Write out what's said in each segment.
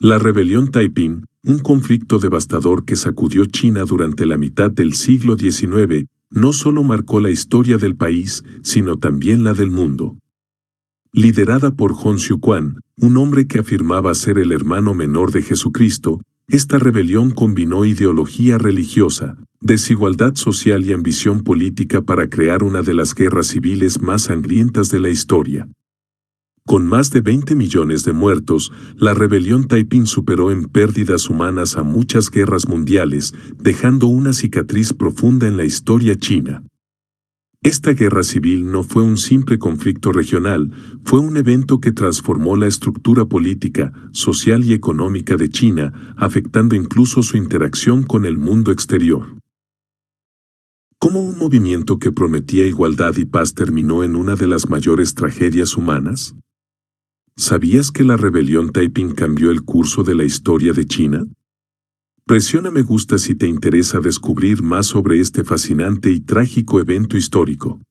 La rebelión Taiping, un conflicto devastador que sacudió China durante la mitad del siglo XIX, no solo marcó la historia del país, sino también la del mundo. Liderada por Hong Xiuquan, un hombre que afirmaba ser el hermano menor de Jesucristo, esta rebelión combinó ideología religiosa, desigualdad social y ambición política para crear una de las guerras civiles más sangrientas de la historia. Con más de 20 millones de muertos, la rebelión Taiping superó en pérdidas humanas a muchas guerras mundiales, dejando una cicatriz profunda en la historia china. Esta guerra civil no fue un simple conflicto regional, fue un evento que transformó la estructura política, social y económica de China, afectando incluso su interacción con el mundo exterior. ¿Cómo un movimiento que prometía igualdad y paz terminó en una de las mayores tragedias humanas? ¿Sabías que la rebelión Taiping cambió el curso de la historia de China? Presiona me gusta si te interesa descubrir más sobre este fascinante y trágico evento histórico.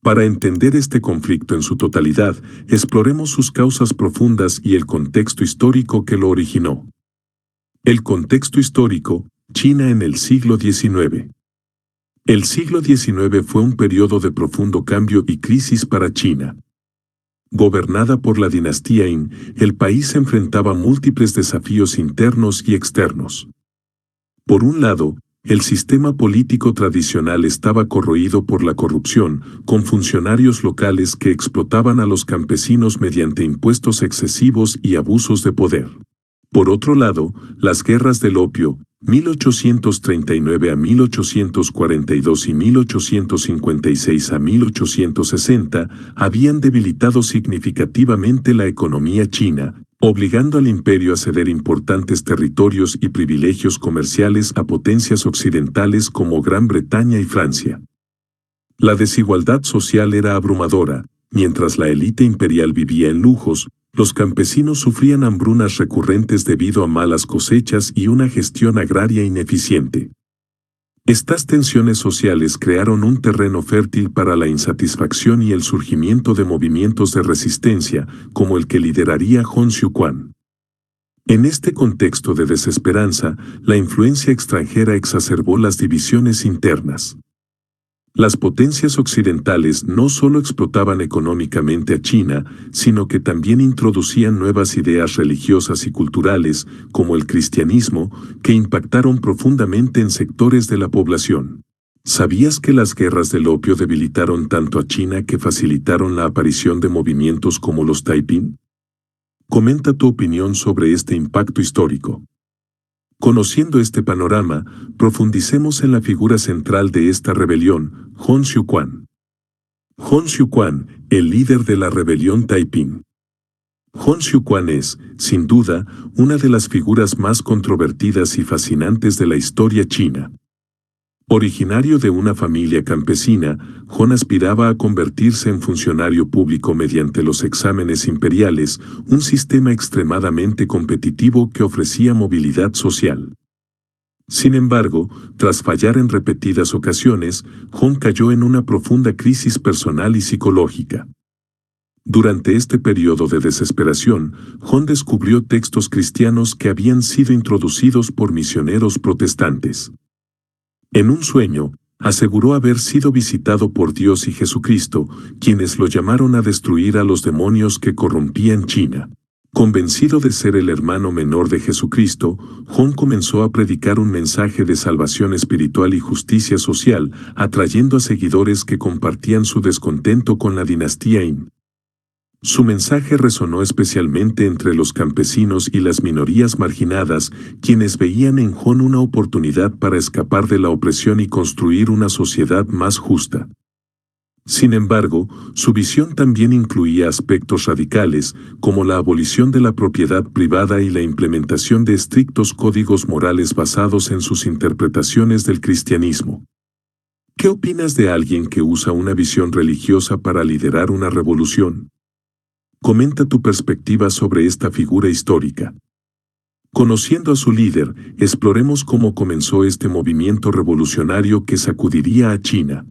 Para entender este conflicto en su totalidad, exploremos sus causas profundas y el contexto histórico que lo originó. El contexto histórico, China en el siglo XIX. El siglo XIX fue un periodo de profundo cambio y crisis para China. Gobernada por la dinastía Qin, el país enfrentaba múltiples desafíos internos y externos. Por un lado, el sistema político tradicional estaba corroído por la corrupción, con funcionarios locales que explotaban a los campesinos mediante impuestos excesivos y abusos de poder. Por otro lado, las guerras del opio, 1839 a 1842 y 1856 a 1860, habían debilitado significativamente la economía china, obligando al imperio a ceder importantes territorios y privilegios comerciales a potencias occidentales como Gran Bretaña y Francia. La desigualdad social era abrumadora. Mientras la élite imperial vivía en lujos, los campesinos sufrían hambrunas recurrentes debido a malas cosechas y una gestión agraria ineficiente. Estas tensiones sociales crearon un terreno fértil para la insatisfacción y el surgimiento de movimientos de resistencia, como el que lideraría Hong Xiuquan. En este contexto de desesperanza, la influencia extranjera exacerbó las divisiones internas. Las potencias occidentales no solo explotaban económicamente a China, sino que también introducían nuevas ideas religiosas y culturales, como el cristianismo, que impactaron profundamente en sectores de la población. ¿Sabías que las guerras del opio debilitaron tanto a China que facilitaron la aparición de movimientos como los Taiping? Comenta tu opinión sobre este impacto histórico. Conociendo este panorama, profundicemos en la figura central de esta rebelión, Hong Xiuquan. Hong Xiuquan, el líder de la rebelión Taiping. Hong Xiuquan es, sin duda, una de las figuras más controvertidas y fascinantes de la historia china. Originario de una familia campesina, Hong aspiraba a convertirse en funcionario público mediante los exámenes imperiales, un sistema extremadamente competitivo que ofrecía movilidad social. Sin embargo, tras fallar en repetidas ocasiones, Hong cayó en una profunda crisis personal y psicológica. Durante este periodo de desesperación, Hong descubrió textos cristianos que habían sido introducidos por misioneros protestantes. En un sueño, aseguró haber sido visitado por Dios y Jesucristo, quienes lo llamaron a destruir a los demonios que corrompían China. Convencido de ser el hermano menor de Jesucristo, Hong comenzó a predicar un mensaje de salvación espiritual y justicia social, atrayendo a seguidores que compartían su descontento con la dinastía Qin. Su mensaje resonó especialmente entre los campesinos y las minorías marginadas, quienes veían en Hong una oportunidad para escapar de la opresión y construir una sociedad más justa. Sin embargo, su visión también incluía aspectos radicales, como la abolición de la propiedad privada y la implementación de estrictos códigos morales basados en sus interpretaciones del cristianismo. ¿Qué opinas de alguien que usa una visión religiosa para liderar una revolución? Comenta tu perspectiva sobre esta figura histórica. Conociendo a su líder, exploremos cómo comenzó este movimiento revolucionario que sacudiría a China.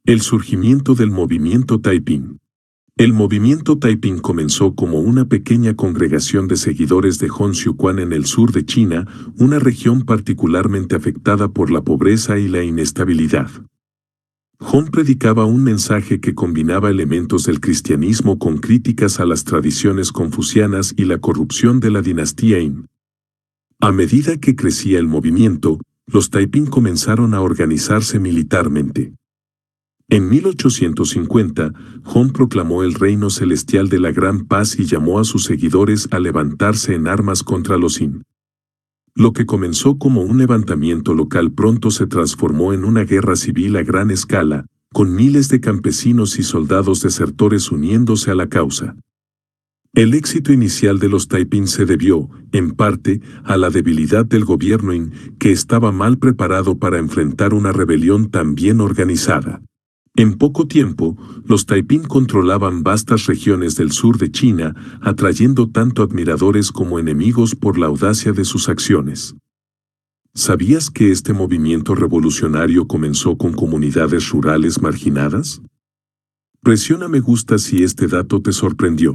El surgimiento del movimiento Taiping. El movimiento Taiping comenzó como una pequeña congregación de seguidores de Hong Xiuquan en el sur de China, una región particularmente afectada por la pobreza y la inestabilidad. Hong predicaba un mensaje que combinaba elementos del cristianismo con críticas a las tradiciones confucianas y la corrupción de la dinastía Yin. A medida que crecía el movimiento, los Taiping comenzaron a organizarse militarmente. En 1850, Hong proclamó el reino celestial de la Gran Paz y llamó a sus seguidores a levantarse en armas contra los Yin. Lo que comenzó como un levantamiento local pronto se transformó en una guerra civil a gran escala, con miles de campesinos y soldados desertores uniéndose a la causa. El éxito inicial de los Taiping se debió, en parte, a la debilidad del gobierno Yin, que estaba mal preparado para enfrentar una rebelión tan bien organizada. En poco tiempo, los Taiping controlaban vastas regiones del sur de China, atrayendo tanto admiradores como enemigos por la audacia de sus acciones. ¿Sabías que este movimiento revolucionario comenzó con comunidades rurales marginadas? Presiona me gusta si este dato te sorprendió.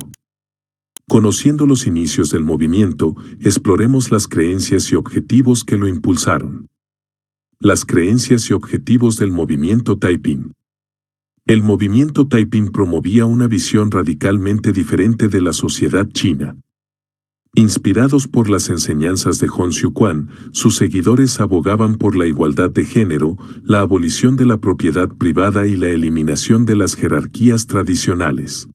Conociendo los inicios del movimiento, exploremos las creencias y objetivos que lo impulsaron. Las creencias y objetivos del movimiento Taiping. El movimiento Taiping promovía una visión radicalmente diferente de la sociedad china. Inspirados por las enseñanzas de Hong Xiuquan, sus seguidores abogaban por la igualdad de género, la abolición de la propiedad privada y la eliminación de las jerarquías tradicionales.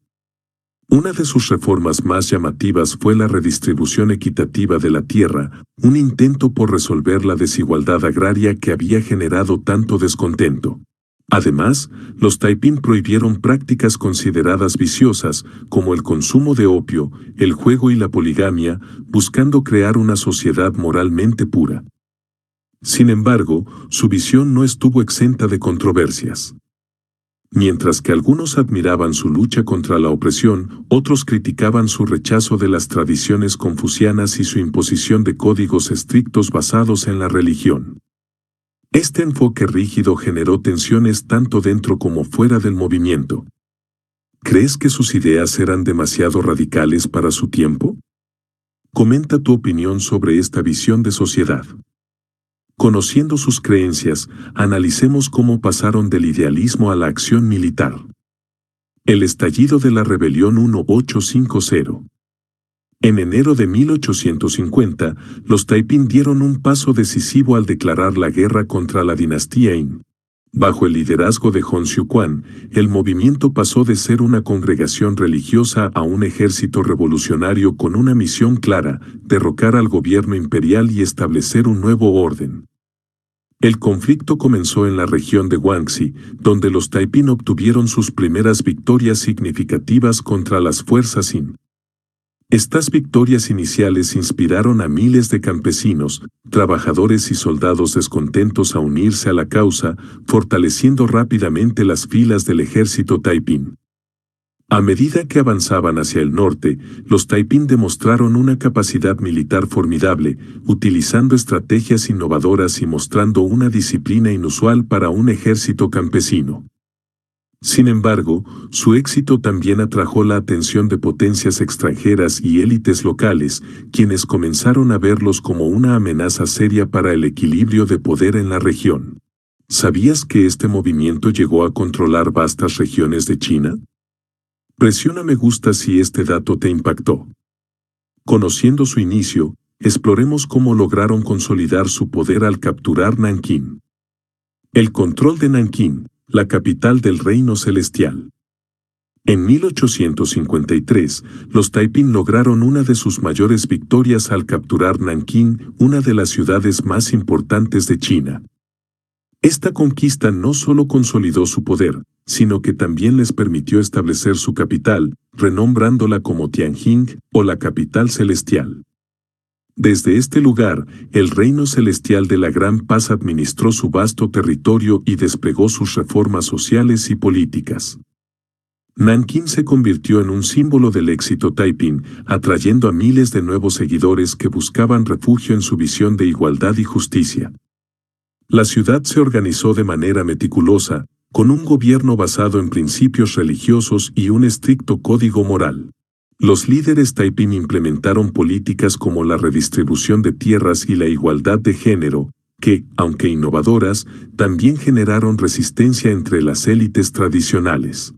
Una de sus reformas más llamativas fue la redistribución equitativa de la tierra, un intento por resolver la desigualdad agraria que había generado tanto descontento. Además, los Taiping prohibieron prácticas consideradas viciosas, como el consumo de opio, el juego y la poligamia, buscando crear una sociedad moralmente pura. Sin embargo, su visión no estuvo exenta de controversias. Mientras que algunos admiraban su lucha contra la opresión, otros criticaban su rechazo de las tradiciones confucianas y su imposición de códigos estrictos basados en la religión. Este enfoque rígido generó tensiones tanto dentro como fuera del movimiento. ¿Crees que sus ideas eran demasiado radicales para su tiempo? Comenta tu opinión sobre esta visión de sociedad. Conociendo sus creencias, analicemos cómo pasaron del idealismo a la acción militar. El estallido de la rebelión 1850. En enero de 1850, los Taiping dieron un paso decisivo al declarar la guerra contra la dinastía Yin. Bajo el liderazgo de Hong Xiuquan, el movimiento pasó de ser una congregación religiosa a un ejército revolucionario con una misión clara: derrocar al gobierno imperial y establecer un nuevo orden. El conflicto comenzó en la región de Guangxi, donde los Taiping obtuvieron sus primeras victorias significativas contra las fuerzas Yin. Estas victorias iniciales inspiraron a miles de campesinos, trabajadores y soldados descontentos a unirse a la causa, fortaleciendo rápidamente las filas del ejército Taiping. A medida que avanzaban hacia el norte, los Taiping demostraron una capacidad militar formidable, utilizando estrategias innovadoras y mostrando una disciplina inusual para un ejército campesino. Sin embargo, su éxito también atrajo la atención de potencias extranjeras y élites locales, quienes comenzaron a verlos como una amenaza seria para el equilibrio de poder en la región. ¿Sabías que este movimiento llegó a controlar vastas regiones de China? Presiona me gusta si este dato te impactó. Conociendo su inicio, exploremos cómo lograron consolidar su poder al capturar Nankín. El control de Nankín, la capital del Reino Celestial. En 1853, los Taiping lograron una de sus mayores victorias al capturar Nankín, una de las ciudades más importantes de China. Esta conquista no solo consolidó su poder, sino que también les permitió establecer su capital, renombrándola como Tianjin, o la capital celestial. Desde este lugar, el Reino Celestial de la Gran Paz administró su vasto territorio y desplegó sus reformas sociales y políticas. Nankín se convirtió en un símbolo del éxito Taiping, atrayendo a miles de nuevos seguidores que buscaban refugio en su visión de igualdad y justicia. La ciudad se organizó de manera meticulosa, con un gobierno basado en principios religiosos y un estricto código moral. Los líderes Taiping implementaron políticas como la redistribución de tierras y la igualdad de género, que, aunque innovadoras, también generaron resistencia entre las élites tradicionales.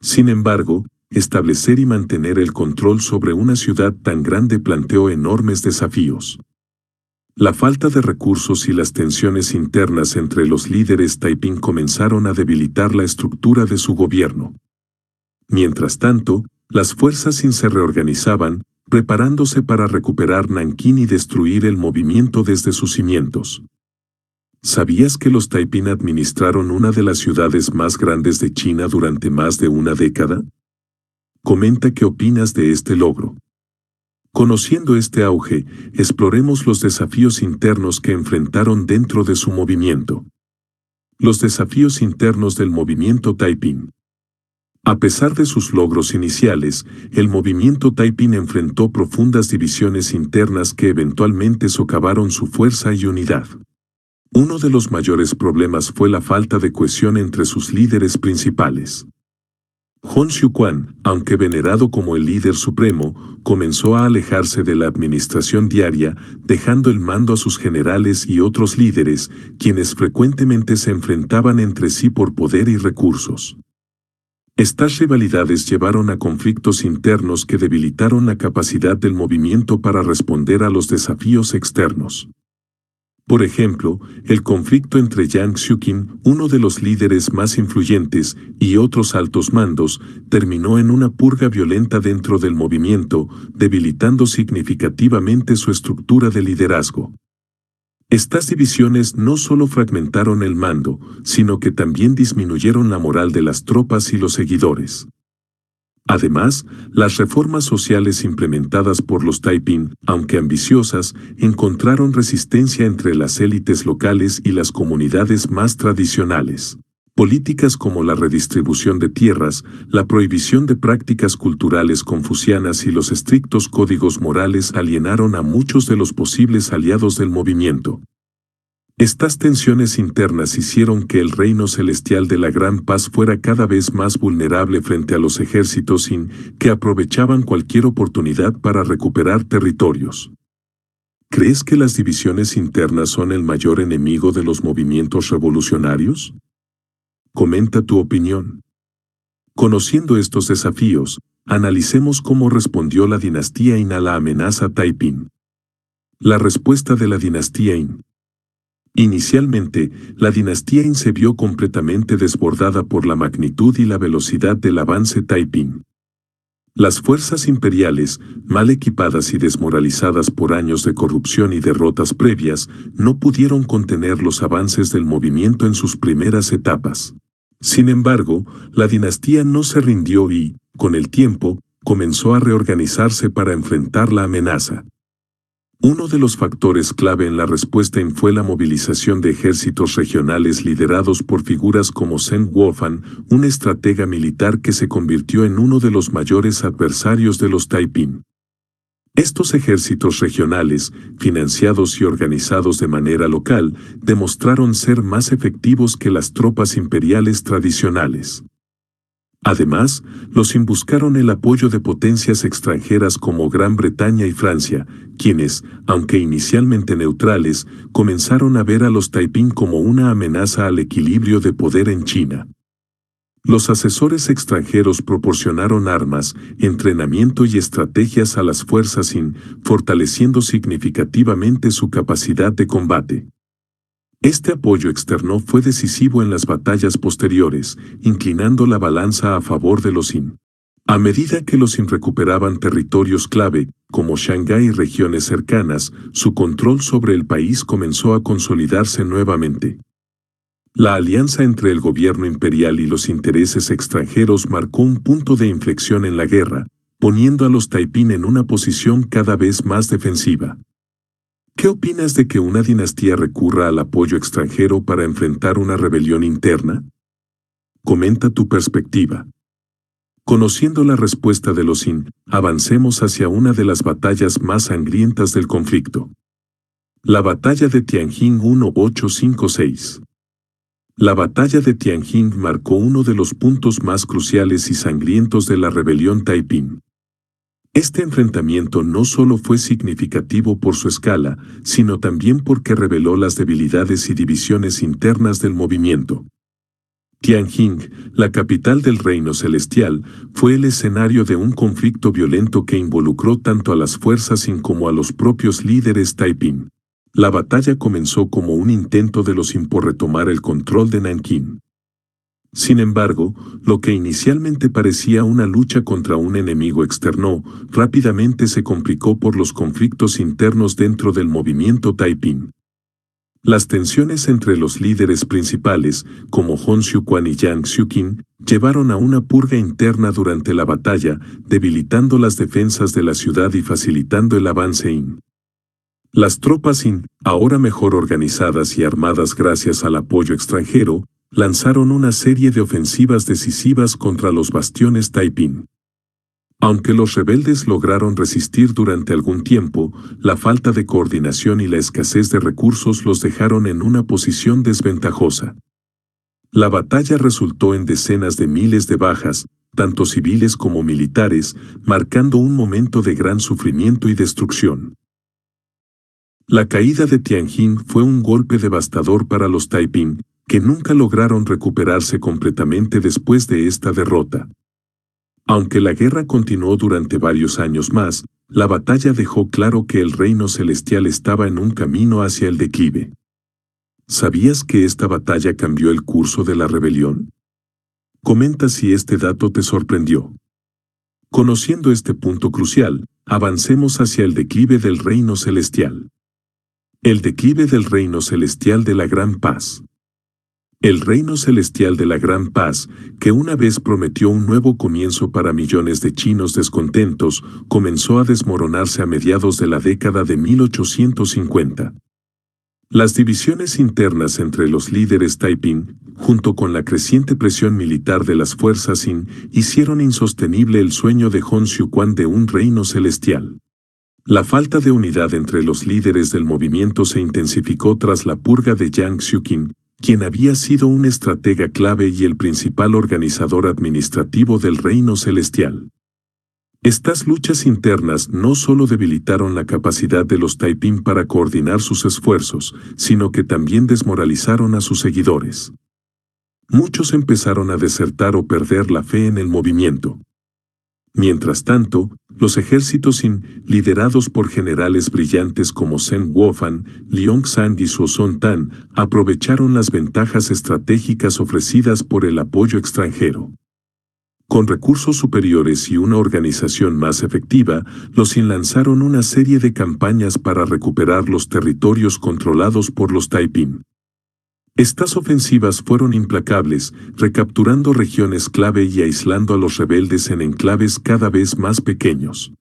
Sin embargo, establecer y mantener el control sobre una ciudad tan grande planteó enormes desafíos. La falta de recursos y las tensiones internas entre los líderes Taiping comenzaron a debilitar la estructura de su gobierno. Mientras tanto, las fuerzas Qin se reorganizaban, preparándose para recuperar Nankín y destruir el movimiento desde sus cimientos. ¿Sabías que los Taiping administraron una de las ciudades más grandes de China durante más de una década? Comenta qué opinas de este logro. Conociendo este auge, exploremos los desafíos internos que enfrentaron dentro de su movimiento. Los desafíos internos del movimiento Taiping. A pesar de sus logros iniciales, el movimiento Taiping enfrentó profundas divisiones internas que eventualmente socavaron su fuerza y unidad. Uno de los mayores problemas fue la falta de cohesión entre sus líderes principales. Hon Xiuquan, aunque venerado como el líder supremo, comenzó a alejarse de la administración diaria, dejando el mando a sus generales y otros líderes, quienes frecuentemente se enfrentaban entre sí por poder y recursos. Estas rivalidades llevaron a conflictos internos que debilitaron la capacidad del movimiento para responder a los desafíos externos. Por ejemplo, el conflicto entre Yang Xiuqin, uno de los líderes más influyentes, y otros altos mandos, terminó en una purga violenta dentro del movimiento, debilitando significativamente su estructura de liderazgo. Estas divisiones no solo fragmentaron el mando, sino que también disminuyeron la moral de las tropas y los seguidores. Además, las reformas sociales implementadas por los Taiping, aunque ambiciosas, encontraron resistencia entre las élites locales y las comunidades más tradicionales. Políticas como la redistribución de tierras, la prohibición de prácticas culturales confucianas y los estrictos códigos morales alienaron a muchos de los posibles aliados del movimiento. Estas tensiones internas hicieron que el reino celestial de la Gran Paz fuera cada vez más vulnerable frente a los ejércitos Qin, que aprovechaban cualquier oportunidad para recuperar territorios. ¿Crees que las divisiones internas son el mayor enemigo de los movimientos revolucionarios? Comenta tu opinión. Conociendo estos desafíos, analicemos cómo respondió la dinastía Qin a la amenaza Taiping. La respuesta de la dinastía Qin. Inicialmente, la dinastía Qin se vio completamente desbordada por la magnitud y la velocidad del avance Taiping. Las fuerzas imperiales, mal equipadas y desmoralizadas por años de corrupción y derrotas previas, no pudieron contener los avances del movimiento en sus primeras etapas. Sin embargo, la dinastía no se rindió y, con el tiempo, comenzó a reorganizarse para enfrentar la amenaza. Uno de los factores clave en la respuesta fue la movilización de ejércitos regionales liderados por figuras como Zheng Guofan, un estratega militar que se convirtió en uno de los mayores adversarios de los Taiping. Estos ejércitos regionales, financiados y organizados de manera local, demostraron ser más efectivos que las tropas imperiales tradicionales. Además, los Qin buscaron el apoyo de potencias extranjeras como Gran Bretaña y Francia, quienes, aunque inicialmente neutrales, comenzaron a ver a los Taiping como una amenaza al equilibrio de poder en China. Los asesores extranjeros proporcionaron armas, entrenamiento y estrategias a las fuerzas Qin, fortaleciendo significativamente su capacidad de combate. Este apoyo externo fue decisivo en las batallas posteriores, inclinando la balanza a favor de los Qin. A medida que los Qin recuperaban territorios clave, como Shanghái y regiones cercanas, su control sobre el país comenzó a consolidarse nuevamente. La alianza entre el gobierno imperial y los intereses extranjeros marcó un punto de inflexión en la guerra, poniendo a los Taiping en una posición cada vez más defensiva. ¿Qué opinas de que una dinastía recurra al apoyo extranjero para enfrentar una rebelión interna? Comenta tu perspectiva. Conociendo la respuesta de los Qin, avancemos hacia una de las batallas más sangrientas del conflicto. La batalla de Tianjin 1856. La batalla de Tianjin marcó uno de los puntos más cruciales y sangrientos de la rebelión Taiping. Este enfrentamiento no solo fue significativo por su escala, sino también porque reveló las debilidades y divisiones internas del movimiento. Tianjin, la capital del Reino Celestial, fue el escenario de un conflicto violento que involucró tanto a las fuerzas Qin como a los propios líderes Taiping. La batalla comenzó como un intento de los Qin por retomar el control de Nankín. Sin embargo, lo que inicialmente parecía una lucha contra un enemigo externo, rápidamente se complicó por los conflictos internos dentro del movimiento Taiping. Las tensiones entre los líderes principales, como Hon Xiuquan y Yang Xiuqin, llevaron a una purga interna durante la batalla, debilitando las defensas de la ciudad y facilitando el avance Qin. Las tropas Qin, ahora mejor organizadas y armadas gracias al apoyo extranjero, lanzaron una serie de ofensivas decisivas contra los bastiones Taiping. Aunque los rebeldes lograron resistir durante algún tiempo, la falta de coordinación y la escasez de recursos los dejaron en una posición desventajosa. La batalla resultó en decenas de miles de bajas, tanto civiles como militares, marcando un momento de gran sufrimiento y destrucción. La caída de Tianjin fue un golpe devastador para los Taiping, que nunca lograron recuperarse completamente después de esta derrota. Aunque la guerra continuó durante varios años más, la batalla dejó claro que el Reino Celestial estaba en un camino hacia el declive. ¿Sabías que esta batalla cambió el curso de la rebelión? Comenta si este dato te sorprendió. Conociendo este punto crucial, avancemos hacia el declive del Reino Celestial. El declive del Reino Celestial de la Gran Paz. El Reino Celestial de la Gran Paz, que una vez prometió un nuevo comienzo para millones de chinos descontentos, comenzó a desmoronarse a mediados de la década de 1850. Las divisiones internas entre los líderes Taiping, junto con la creciente presión militar de las fuerzas Qin, hicieron insostenible el sueño de Hon Xiuquan de un reino celestial. La falta de unidad entre los líderes del movimiento se intensificó tras la purga de Yang Xiuqin, quien había sido un estratega clave y el principal organizador administrativo del Reino Celestial. Estas luchas internas no solo debilitaron la capacidad de los Taiping para coordinar sus esfuerzos, sino que también desmoralizaron a sus seguidores. Muchos empezaron a desertar o perder la fe en el movimiento. Mientras tanto, los ejércitos Qin, liderados por generales brillantes como Zheng Wuofan, Liong Zhan y Suozon Tan, aprovecharon las ventajas estratégicas ofrecidas por el apoyo extranjero. Con recursos superiores y una organización más efectiva, los Qin lanzaron una serie de campañas para recuperar los territorios controlados por los Taiping. Estas ofensivas fueron implacables, recapturando regiones clave y aislando a los rebeldes en enclaves cada vez más pequeños.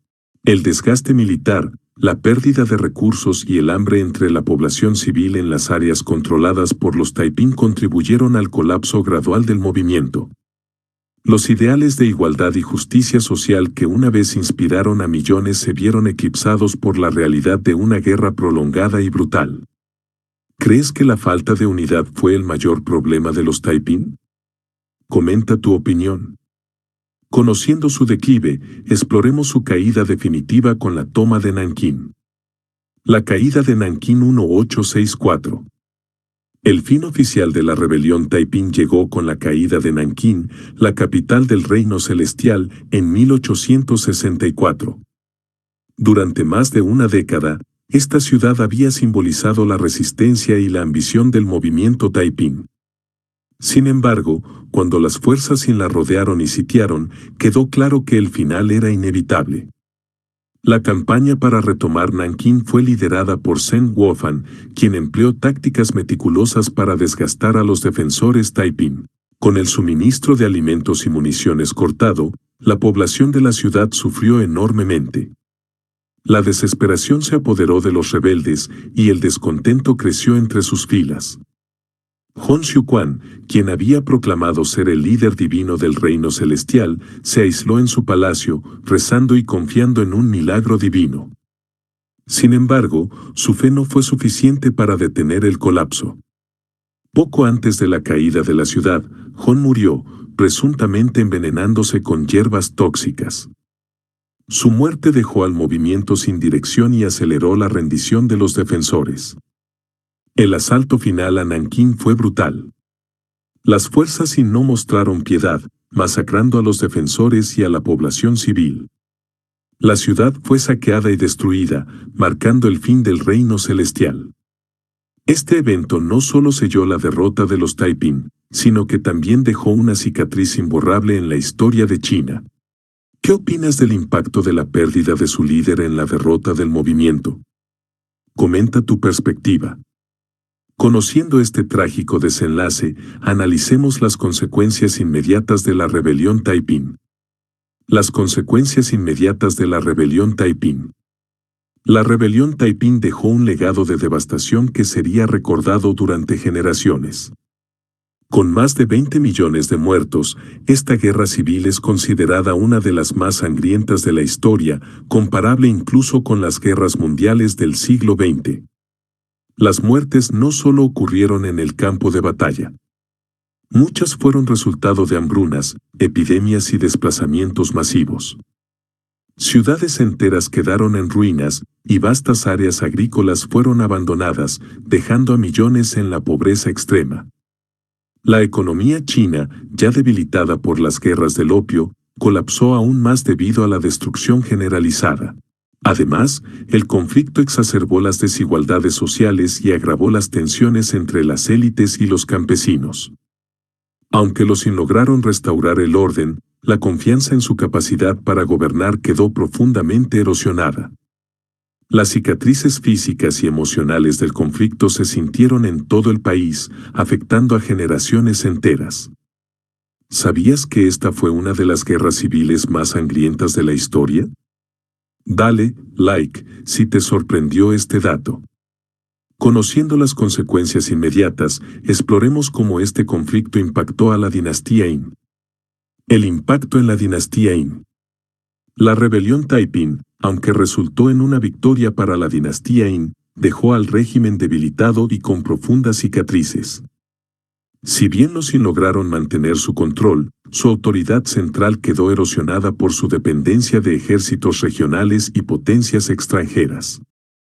El desgaste militar, la pérdida de recursos y el hambre entre la población civil en las áreas controladas por los Taiping contribuyeron al colapso gradual del movimiento. Los ideales de igualdad y justicia social que una vez inspiraron a millones se vieron eclipsados por la realidad de una guerra prolongada y brutal. ¿Crees que la falta de unidad fue el mayor problema de los Taiping? Comenta tu opinión. Conociendo su declive, exploremos su caída definitiva con la toma de Nankín. La caída de Nankín 1864. El fin oficial de la rebelión Taiping llegó con la caída de Nankín, la capital del Reino Celestial, en 1864. Durante más de una década, esta ciudad había simbolizado la resistencia y la ambición del movimiento Taiping. Sin embargo, cuando las fuerzas Qin la rodearon y sitiaron, quedó claro que el final era inevitable. La campaña para retomar Nankín fue liderada por Zheng Wuofan, quien empleó tácticas meticulosas para desgastar a los defensores Taiping. Con el suministro de alimentos y municiones cortado, la población de la ciudad sufrió enormemente. La desesperación se apoderó de los rebeldes y el descontento creció entre sus filas. Hon Xiuquan, quien había proclamado ser el líder divino del reino celestial, se aisló en su palacio, rezando y confiando en un milagro divino. Sin embargo, su fe no fue suficiente para detener el colapso. Poco antes de la caída de la ciudad, Hon murió, presuntamente envenenándose con hierbas tóxicas. Su muerte dejó al movimiento sin dirección y aceleró la rendición de los defensores. El asalto final a Nankín fue brutal. Las fuerzas Qin no mostraron piedad, masacrando a los defensores y a la población civil. La ciudad fue saqueada y destruida, marcando el fin del reino celestial. Este evento no solo selló la derrota de los Taiping, sino que también dejó una cicatriz imborrable en la historia de China. ¿Qué opinas del impacto de la pérdida de su líder en la derrota del movimiento? Comenta tu perspectiva. Conociendo este trágico desenlace, analicemos las consecuencias inmediatas de la rebelión Taiping. Las consecuencias inmediatas de la rebelión Taiping. La rebelión Taiping dejó un legado de devastación que sería recordado durante generaciones. Con más de 20 millones de muertos, esta guerra civil es considerada una de las más sangrientas de la historia, comparable incluso con las guerras mundiales del siglo XX. Las muertes no solo ocurrieron en el campo de batalla. Muchas fueron resultado de hambrunas, epidemias y desplazamientos masivos. Ciudades enteras quedaron en ruinas, y vastas áreas agrícolas fueron abandonadas, dejando a millones en la pobreza extrema. La economía china, ya debilitada por las guerras del opio, colapsó aún más debido a la destrucción generalizada. Además, el conflicto exacerbó las desigualdades sociales y agravó las tensiones entre las élites y los campesinos. Aunque los Qin lograron restaurar el orden, la confianza en su capacidad para gobernar quedó profundamente erosionada. Las cicatrices físicas y emocionales del conflicto se sintieron en todo el país, afectando a generaciones enteras. ¿Sabías que esta fue una de las guerras civiles más sangrientas de la historia? Dale like si te sorprendió este dato. Conociendo las consecuencias inmediatas, exploremos cómo este conflicto impactó a la dinastía Qin. El impacto en la dinastía Qin. La rebelión Taiping, aunque resultó en una victoria para la dinastía Qin, dejó al régimen debilitado y con profundas cicatrices. Si bien los Qin lograron mantener su control, su autoridad central quedó erosionada por su dependencia de ejércitos regionales y potencias extranjeras.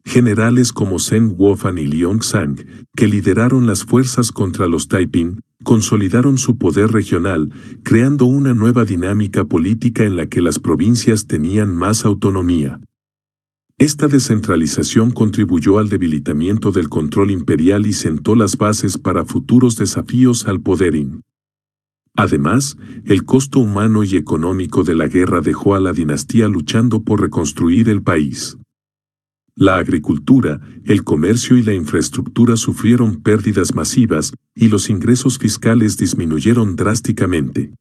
Generales como Zheng Wuofan y Liu Zhang, que lideraron las fuerzas contra los Taiping, consolidaron su poder regional, creando una nueva dinámica política en la que las provincias tenían más autonomía. Esta descentralización contribuyó al debilitamiento del control imperial y sentó las bases para futuros desafíos al poder Qin. Además, el costo humano y económico de la guerra dejó a la dinastía luchando por reconstruir el país. La agricultura, el comercio y la infraestructura sufrieron pérdidas masivas, y los ingresos fiscales disminuyeron drásticamente.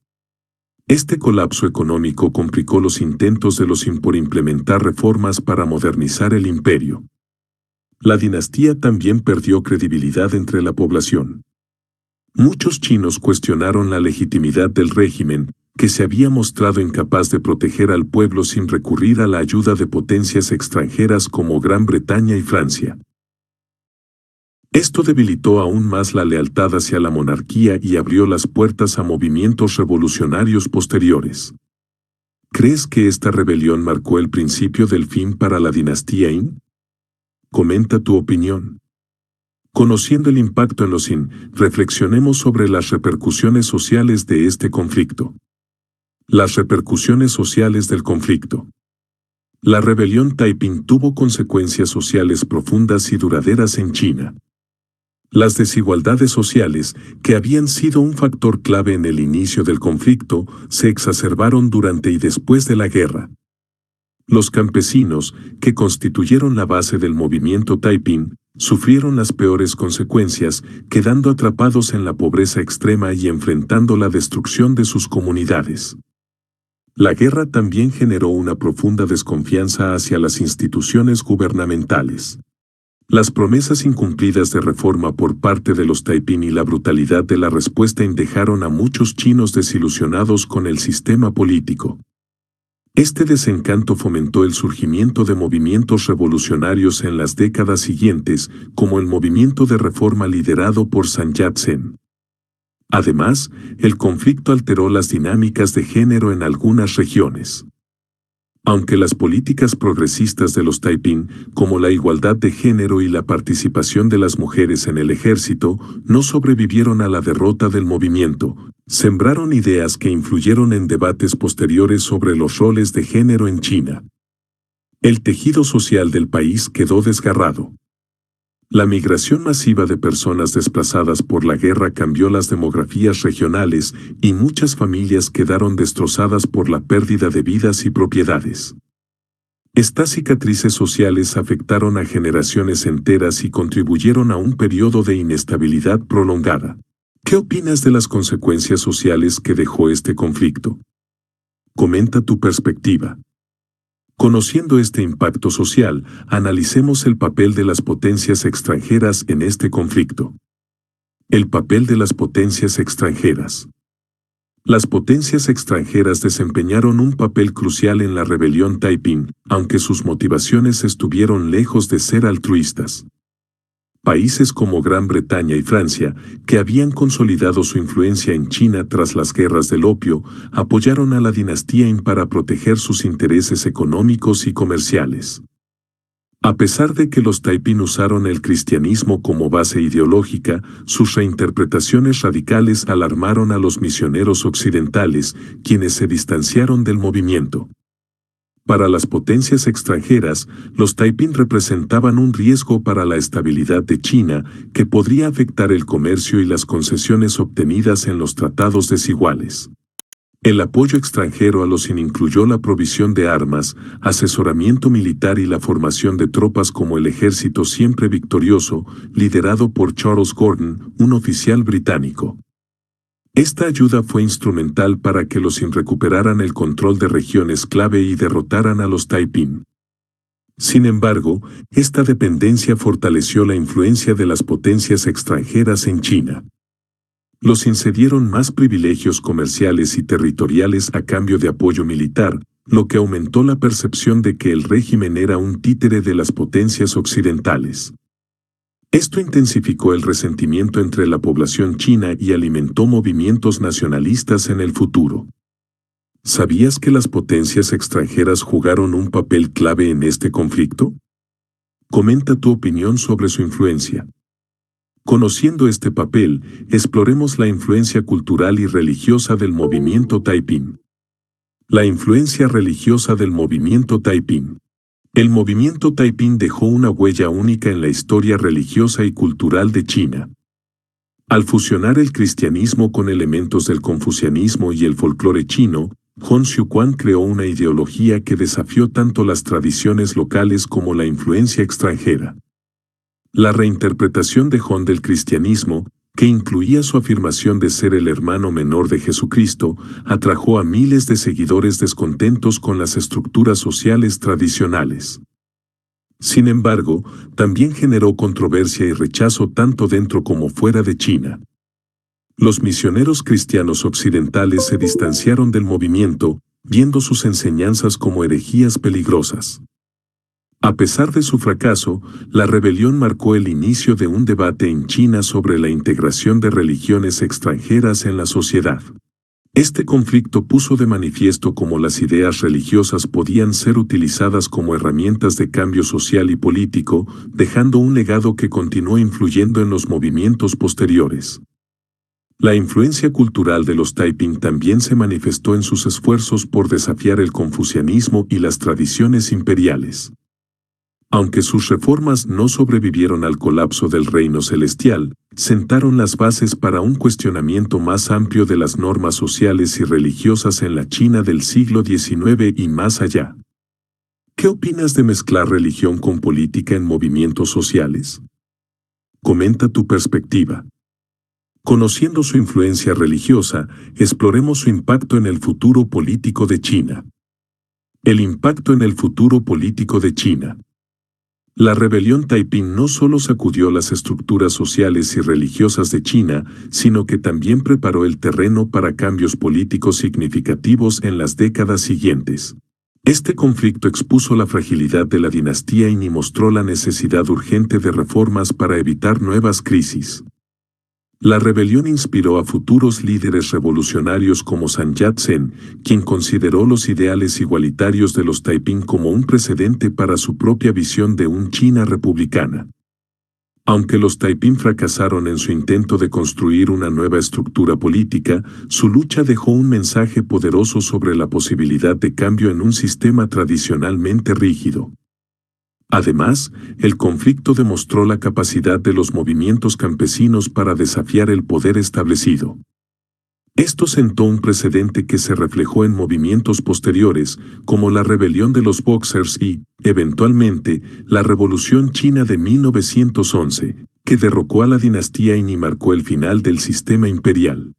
Este colapso económico complicó los intentos de los Qin por implementar reformas para modernizar el imperio. La dinastía también perdió credibilidad entre la población. Muchos chinos cuestionaron la legitimidad del régimen, que se había mostrado incapaz de proteger al pueblo sin recurrir a la ayuda de potencias extranjeras como Gran Bretaña y Francia. Esto debilitó aún más la lealtad hacia la monarquía y abrió las puertas a movimientos revolucionarios posteriores. ¿Crees que esta rebelión marcó el principio del fin para la dinastía Qin? Comenta tu opinión. Conociendo el impacto en los Qin, reflexionemos sobre las repercusiones sociales de este conflicto. Las repercusiones sociales del conflicto. La rebelión Taiping tuvo consecuencias sociales profundas y duraderas en China. Las desigualdades sociales, que habían sido un factor clave en el inicio del conflicto, se exacerbaron durante y después de la guerra. Los campesinos, que constituyeron la base del movimiento Taiping, sufrieron las peores consecuencias, quedando atrapados en la pobreza extrema y enfrentando la destrucción de sus comunidades. La guerra también generó una profunda desconfianza hacia las instituciones gubernamentales. Las promesas incumplidas de reforma por parte de los Taiping y la brutalidad de la respuesta Qin dejaron a muchos chinos desilusionados con el sistema político. Este desencanto fomentó el surgimiento de movimientos revolucionarios en las décadas siguientes, como el movimiento de reforma liderado por Sun Yat-sen. Además, el conflicto alteró las dinámicas de género en algunas regiones. Aunque las políticas progresistas de los Taiping, como la igualdad de género y la participación de las mujeres en el ejército, no sobrevivieron a la derrota del movimiento, sembraron ideas que influyeron en debates posteriores sobre los roles de género en China. El tejido social del país quedó desgarrado. La migración masiva de personas desplazadas por la guerra cambió las demografías regionales y muchas familias quedaron destrozadas por la pérdida de vidas y propiedades. Estas cicatrices sociales afectaron a generaciones enteras y contribuyeron a un periodo de inestabilidad prolongada. ¿Qué opinas de las consecuencias sociales que dejó este conflicto? Comenta tu perspectiva. Conociendo este impacto social, analicemos el papel de las potencias extranjeras en este conflicto. El papel de las potencias extranjeras. Las potencias extranjeras desempeñaron un papel crucial en la rebelión Taiping, aunque sus motivaciones estuvieron lejos de ser altruistas. Países como Gran Bretaña y Francia, que habían consolidado su influencia en China tras las guerras del opio, apoyaron a la dinastía Qing para proteger sus intereses económicos y comerciales. A pesar de que los Taiping usaron el cristianismo como base ideológica, sus reinterpretaciones radicales alarmaron a los misioneros occidentales, quienes se distanciaron del movimiento. Para las potencias extranjeras, los Taiping representaban un riesgo para la estabilidad de China, que podría afectar el comercio y las concesiones obtenidas en los tratados desiguales. El apoyo extranjero a los Qing incluyó la provisión de armas, asesoramiento militar y la formación de tropas como el Ejército Siempre Victorioso, liderado por Charles Gordon, un oficial británico. Esta ayuda fue instrumental para que los Qing recuperaran el control de regiones clave y derrotaran a los Taiping. Sin embargo, esta dependencia fortaleció la influencia de las potencias extranjeras en China. Los Qing cedieron más privilegios comerciales y territoriales a cambio de apoyo militar, lo que aumentó la percepción de que el régimen era un títere de las potencias occidentales. Esto intensificó el resentimiento entre la población china y alimentó movimientos nacionalistas en el futuro. ¿Sabías que las potencias extranjeras jugaron un papel clave en este conflicto? Comenta tu opinión sobre su influencia. Conociendo este papel, exploremos la influencia cultural y religiosa del movimiento Taiping. La influencia religiosa del movimiento Taiping. El movimiento Taiping dejó una huella única en la historia religiosa y cultural de China. Al fusionar el cristianismo con elementos del confucianismo y el folclore chino, Hong Xiuquan creó una ideología que desafió tanto las tradiciones locales como la influencia extranjera. La reinterpretación de Hong del cristianismo, que incluía su afirmación de ser el hermano menor de Jesucristo, atrajo a miles de seguidores descontentos con las estructuras sociales tradicionales. Sin embargo, también generó controversia y rechazo tanto dentro como fuera de China. Los misioneros cristianos occidentales se distanciaron del movimiento, viendo sus enseñanzas como herejías peligrosas. A pesar de su fracaso, la rebelión marcó el inicio de un debate en China sobre la integración de religiones extranjeras en la sociedad. Este conflicto puso de manifiesto cómo las ideas religiosas podían ser utilizadas como herramientas de cambio social y político, dejando un legado que continuó influyendo en los movimientos posteriores. La influencia cultural de los Taiping también se manifestó en sus esfuerzos por desafiar el confucianismo y las tradiciones imperiales. Aunque sus reformas no sobrevivieron al colapso del reino celestial, sentaron las bases para un cuestionamiento más amplio de las normas sociales y religiosas en la China del siglo XIX y más allá. ¿Qué opinas de mezclar religión con política en movimientos sociales? Comenta tu perspectiva. Conociendo su influencia religiosa, exploremos su impacto en el futuro político de China. El impacto en el futuro político de China. La rebelión Taiping no solo sacudió las estructuras sociales y religiosas de China, sino que también preparó el terreno para cambios políticos significativos en las décadas siguientes. Este conflicto expuso la fragilidad de la dinastía y mostró la necesidad urgente de reformas para evitar nuevas crisis. La rebelión inspiró a futuros líderes revolucionarios como Sun Yat-sen, quien consideró los ideales igualitarios de los Taiping como un precedente para su propia visión de una China republicana. Aunque los Taiping fracasaron en su intento de construir una nueva estructura política, su lucha dejó un mensaje poderoso sobre la posibilidad de cambio en un sistema tradicionalmente rígido. Además, el conflicto demostró la capacidad de los movimientos campesinos para desafiar el poder establecido. Esto sentó un precedente que se reflejó en movimientos posteriores, como la rebelión de los Boxers y, eventualmente, la Revolución China de 1911, que derrocó a la dinastía y marcó el final del sistema imperial.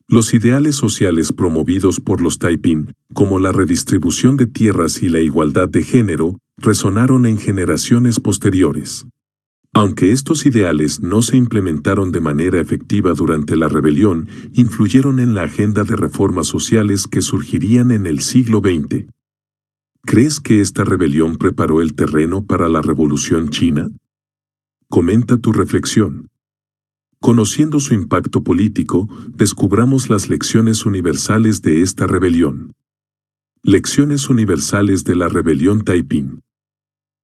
Los ideales sociales promovidos por los Taiping, como la redistribución de tierras y la igualdad de género, resonaron en generaciones posteriores. Aunque estos ideales no se implementaron de manera efectiva durante la rebelión, influyeron en la agenda de reformas sociales que surgirían en el siglo XX. ¿Crees que esta rebelión preparó el terreno para la Revolución China? Comenta tu reflexión. Conociendo su impacto político, descubramos las lecciones universales de esta rebelión. Lecciones universales de la rebelión Taiping.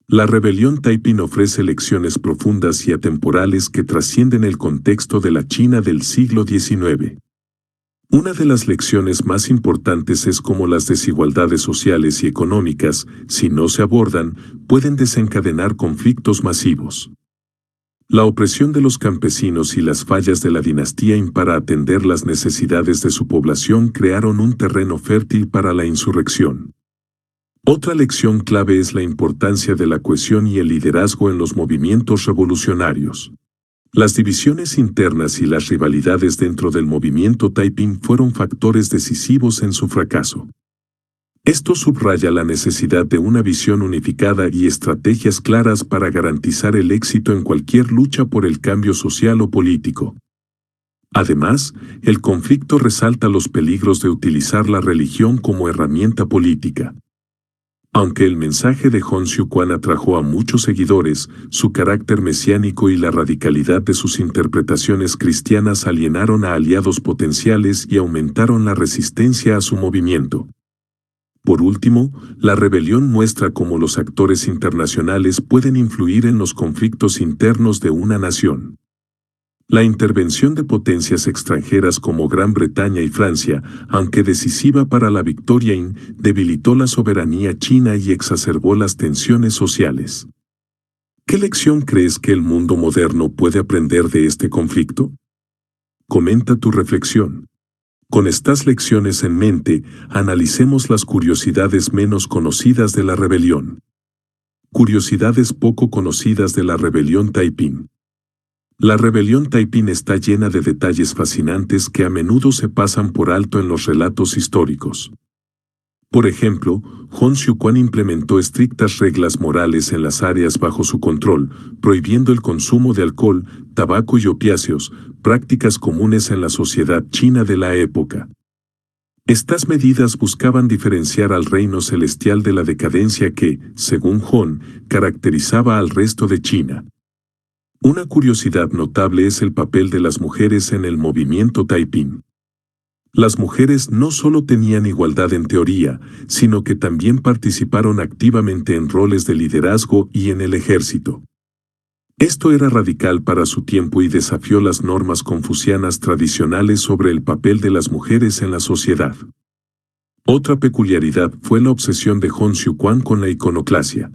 La rebelión Taiping ofrece lecciones profundas y atemporales que trascienden el contexto de la China del siglo XIX. Una de las lecciones más importantes es cómo las desigualdades sociales y económicas, si no se abordan, pueden desencadenar conflictos masivos. La opresión de los campesinos y las fallas de la dinastía para atender las necesidades de su población crearon un terreno fértil para la insurrección. Otra lección clave es la importancia de la cohesión y el liderazgo en los movimientos revolucionarios. Las divisiones internas y las rivalidades dentro del movimiento Taiping fueron factores decisivos en su fracaso. Esto subraya la necesidad de una visión unificada y estrategias claras para garantizar el éxito en cualquier lucha por el cambio social o político. Además, el conflicto resalta los peligros de utilizar la religión como herramienta política. Aunque el mensaje de Hon Xiuquan atrajo a muchos seguidores, su carácter mesiánico y la radicalidad de sus interpretaciones cristianas alienaron a aliados potenciales y aumentaron la resistencia a su movimiento. Por último, la rebelión muestra cómo los actores internacionales pueden influir en los conflictos internos de una nación. La intervención de potencias extranjeras como Gran Bretaña y Francia, aunque decisiva para la victoria debilitó la soberanía china y exacerbó las tensiones sociales. ¿Qué lección crees que el mundo moderno puede aprender de este conflicto? Comenta tu reflexión. Con estas lecciones en mente, analicemos las curiosidades menos conocidas de la rebelión. Curiosidades poco conocidas de la rebelión Taiping. La rebelión Taiping está llena de detalles fascinantes que a menudo se pasan por alto en los relatos históricos. Por ejemplo, Hon Xiuquan implementó estrictas reglas morales en las áreas bajo su control, prohibiendo el consumo de alcohol, tabaco y opiáceos, prácticas comunes en la sociedad china de la época. Estas medidas buscaban diferenciar al reino celestial de la decadencia que, según Hon, caracterizaba al resto de China. Una curiosidad notable es el papel de las mujeres en el movimiento Taiping. Las mujeres no solo tenían igualdad en teoría, sino que también participaron activamente en roles de liderazgo y en el ejército. Esto era radical para su tiempo y desafió las normas confucianas tradicionales sobre el papel de las mujeres en la sociedad. Otra peculiaridad fue la obsesión de Hon Xiuquan con la iconoclasia.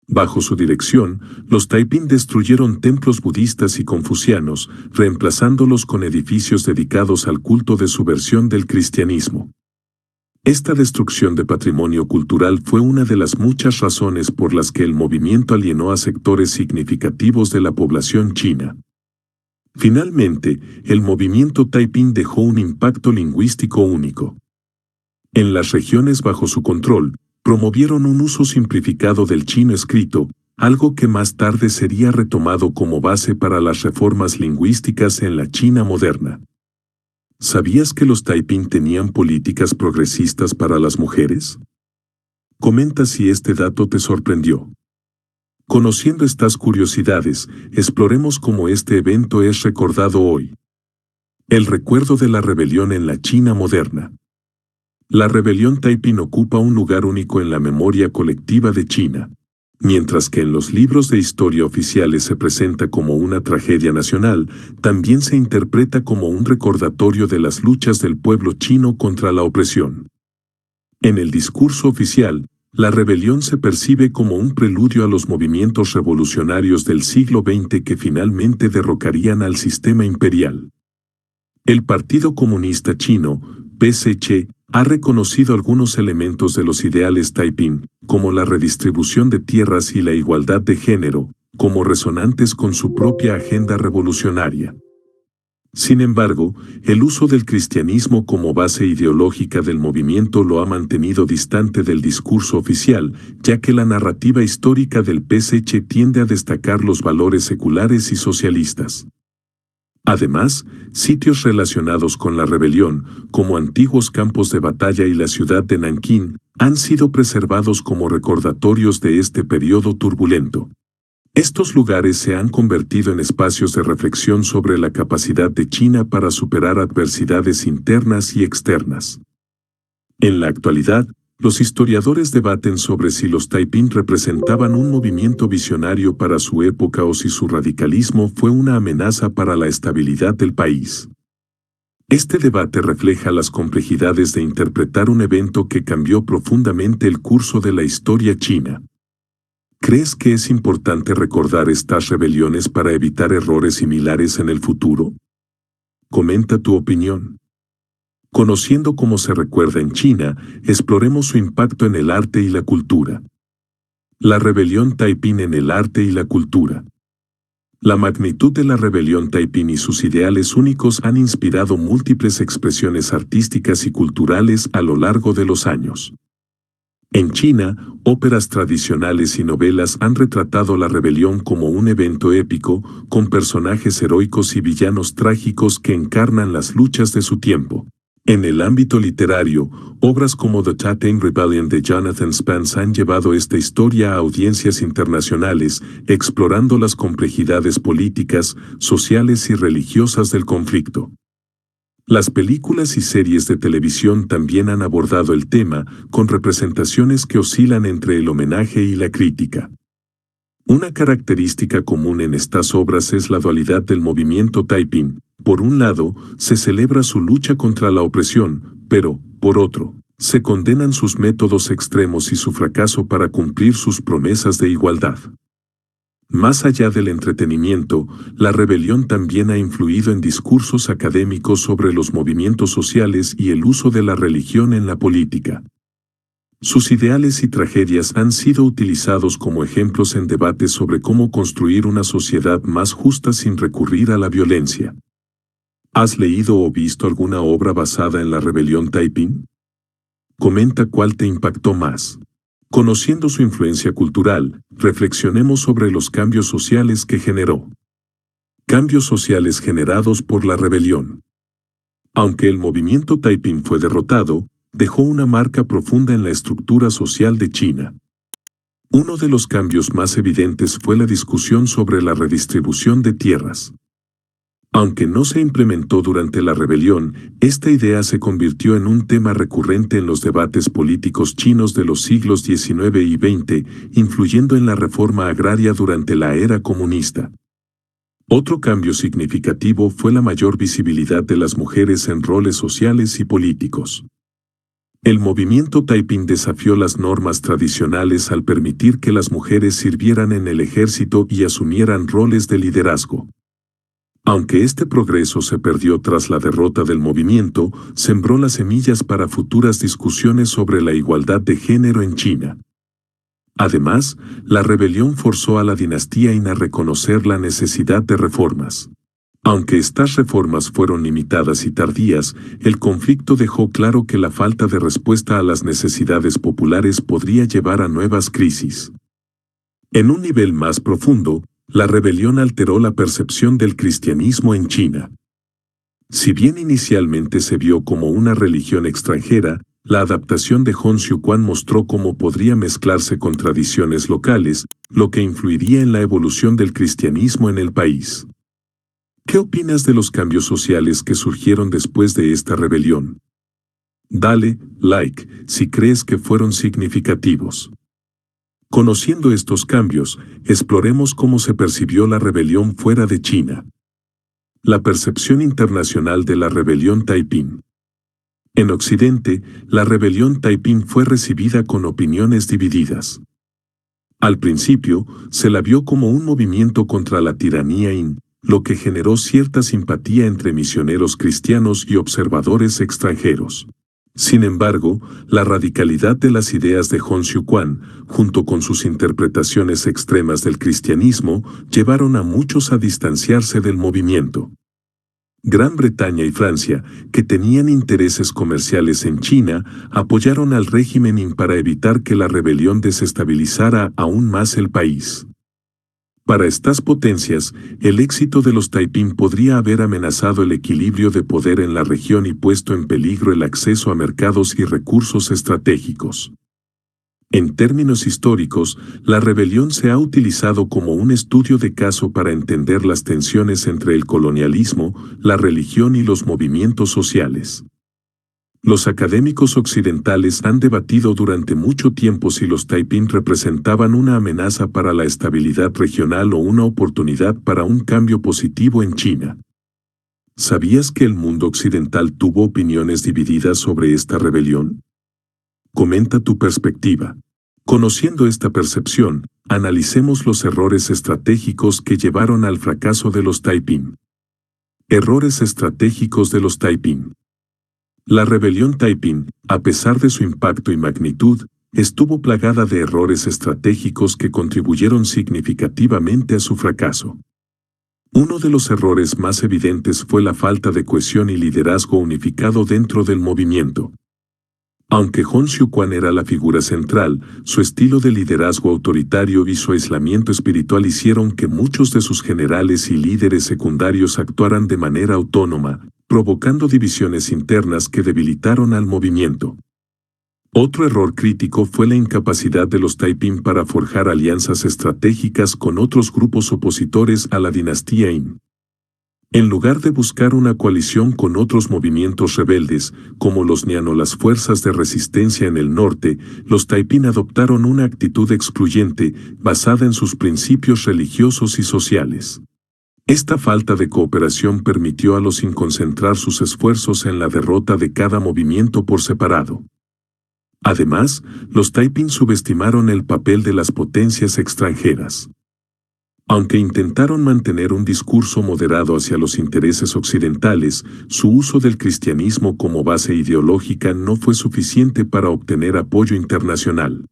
Bajo su dirección, los Taiping destruyeron templos budistas y confucianos, reemplazándolos con edificios dedicados al culto de su versión del cristianismo. Esta destrucción de patrimonio cultural fue una de las muchas razones por las que el movimiento alienó a sectores significativos de la población china. Finalmente, el movimiento Taiping dejó un impacto lingüístico único. En las regiones bajo su control, promovieron un uso simplificado del chino escrito, algo que más tarde sería retomado como base para las reformas lingüísticas en la China moderna. ¿Sabías que los Taiping tenían políticas progresistas para las mujeres? Comenta si este dato te sorprendió. Conociendo estas curiosidades, exploremos cómo este evento es recordado hoy. El recuerdo de la rebelión en la China moderna. La rebelión Taiping ocupa un lugar único en la memoria colectiva de China. Mientras que en los libros de historia oficiales se presenta como una tragedia nacional, también se interpreta como un recordatorio de las luchas del pueblo chino contra la opresión. En el discurso oficial, la rebelión se percibe como un preludio a los movimientos revolucionarios del siglo XX que finalmente derrocarían al sistema imperial. El Partido Comunista Chino, PCC, ha reconocido algunos elementos de los ideales Taiping, como la redistribución de tierras y la igualdad de género, como resonantes con su propia agenda revolucionaria. Sin embargo, el uso del cristianismo como base ideológica del movimiento lo ha mantenido distante del discurso oficial, ya que la narrativa histórica del PCC tiende a destacar los valores seculares y socialistas. Además, sitios relacionados con la rebelión, como antiguos campos de batalla y la ciudad de Nankín, han sido preservados como recordatorios de este periodo turbulento. Estos lugares se han convertido en espacios de reflexión sobre la capacidad de China para superar adversidades internas y externas. En la actualidad, los historiadores debaten sobre si los Taiping representaban un movimiento visionario para su época o si su radicalismo fue una amenaza para la estabilidad del país. Este debate refleja las complejidades de interpretar un evento que cambió profundamente el curso de la historia china. ¿Crees que es importante recordar estas rebeliones para evitar errores similares en el futuro? Comenta tu opinión. Conociendo cómo se recuerda en China, exploremos su impacto en el arte y la cultura. La rebelión Taiping en el arte y la cultura. La magnitud de la rebelión Taiping y sus ideales únicos han inspirado múltiples expresiones artísticas y culturales a lo largo de los años. En China, óperas tradicionales y novelas han retratado la rebelión como un evento épico, con personajes heroicos y villanos trágicos que encarnan las luchas de su tiempo. En el ámbito literario, obras como The Taiping Rebellion de Jonathan Spence han llevado esta historia a audiencias internacionales, explorando las complejidades políticas, sociales y religiosas del conflicto. Las películas y series de televisión también han abordado el tema, con representaciones que oscilan entre el homenaje y la crítica. Una característica común en estas obras es la dualidad del movimiento Taiping. Por un lado, se celebra su lucha contra la opresión, pero, por otro, se condenan sus métodos extremos y su fracaso para cumplir sus promesas de igualdad. Más allá del entretenimiento, la rebelión también ha influido en discursos académicos sobre los movimientos sociales y el uso de la religión en la política. Sus ideales y tragedias han sido utilizados como ejemplos en debates sobre cómo construir una sociedad más justa sin recurrir a la violencia. ¿Has leído o visto alguna obra basada en la rebelión Taiping? Comenta cuál te impactó más. Conociendo su influencia cultural, reflexionemos sobre los cambios sociales que generó. Cambios sociales generados por la rebelión. Aunque el movimiento Taiping fue derrotado, dejó una marca profunda en la estructura social de China. Uno de los cambios más evidentes fue la discusión sobre la redistribución de tierras. Aunque no se implementó durante la rebelión, esta idea se convirtió en un tema recurrente en los debates políticos chinos de los siglos XIX y XX, influyendo en la reforma agraria durante la era comunista. Otro cambio significativo fue la mayor visibilidad de las mujeres en roles sociales y políticos. El movimiento Taiping desafió las normas tradicionales al permitir que las mujeres sirvieran en el ejército y asumieran roles de liderazgo. Aunque este progreso se perdió tras la derrota del movimiento, sembró las semillas para futuras discusiones sobre la igualdad de género en China. Además, la rebelión forzó a la dinastía Qin a reconocer la necesidad de reformas. Aunque estas reformas fueron limitadas y tardías, el conflicto dejó claro que la falta de respuesta a las necesidades populares podría llevar a nuevas crisis. En un nivel más profundo, la rebelión alteró la percepción del cristianismo en China. Si bien inicialmente se vio como una religión extranjera, La adaptación de Hon Xiuquan mostró cómo podría mezclarse con tradiciones locales, lo que influiría en la evolución del cristianismo en el país. ¿Qué opinas de los cambios sociales que surgieron después de esta rebelión? Dale like si crees que fueron significativos. Conociendo estos cambios, exploremos cómo se percibió la rebelión fuera de China. La percepción internacional de la rebelión Taiping. En Occidente, la rebelión Taiping fue recibida con opiniones divididas. Al principio, se la vio como un movimiento contra la tiranía Qing, lo que generó cierta simpatía entre misioneros cristianos y observadores extranjeros. Sin embargo, la radicalidad de las ideas de Hon Xiuquan, junto con sus interpretaciones extremas del cristianismo, llevaron a muchos a distanciarse del movimiento. Gran Bretaña y Francia, que tenían intereses comerciales en China, apoyaron al régimen Qing para evitar que la rebelión desestabilizara aún más el país. Para estas potencias, el éxito de los Taiping podría haber amenazado el equilibrio de poder en la región y puesto en peligro el acceso a mercados y recursos estratégicos. En términos históricos, la rebelión se ha utilizado como un estudio de caso para entender las tensiones entre el colonialismo, la religión y los movimientos sociales. Los académicos occidentales han debatido durante mucho tiempo si los Taiping representaban una amenaza para la estabilidad regional o una oportunidad para un cambio positivo en China. ¿Sabías que el mundo occidental tuvo opiniones divididas sobre esta rebelión? Comenta tu perspectiva. Conociendo esta percepción, analicemos los errores estratégicos que llevaron al fracaso de los Taiping. Errores estratégicos de los Taiping. La rebelión Taiping, a pesar de su impacto y magnitud, estuvo plagada de errores estratégicos que contribuyeron significativamente a su fracaso. Uno de los errores más evidentes fue la falta de cohesión y liderazgo unificado dentro del movimiento. Aunque Hon Xiuquan era la figura central, su estilo de liderazgo autoritario y su aislamiento espiritual hicieron que muchos de sus generales y líderes secundarios actuaran de manera autónoma, provocando divisiones internas que debilitaron al movimiento. Otro error crítico fue la incapacidad de los Taiping para forjar alianzas estratégicas con otros grupos opositores a la dinastía Qing. En lugar de buscar una coalición con otros movimientos rebeldes, como los Nian o las fuerzas de resistencia en el norte, los Taiping adoptaron una actitud excluyente, basada en sus principios religiosos y sociales. Esta falta de cooperación permitió a los Qing concentrar sus esfuerzos en la derrota de cada movimiento por separado. Además, los Taiping subestimaron el papel de las potencias extranjeras. Aunque intentaron mantener un discurso moderado hacia los intereses occidentales, su uso del cristianismo como base ideológica no fue suficiente para obtener apoyo internacional.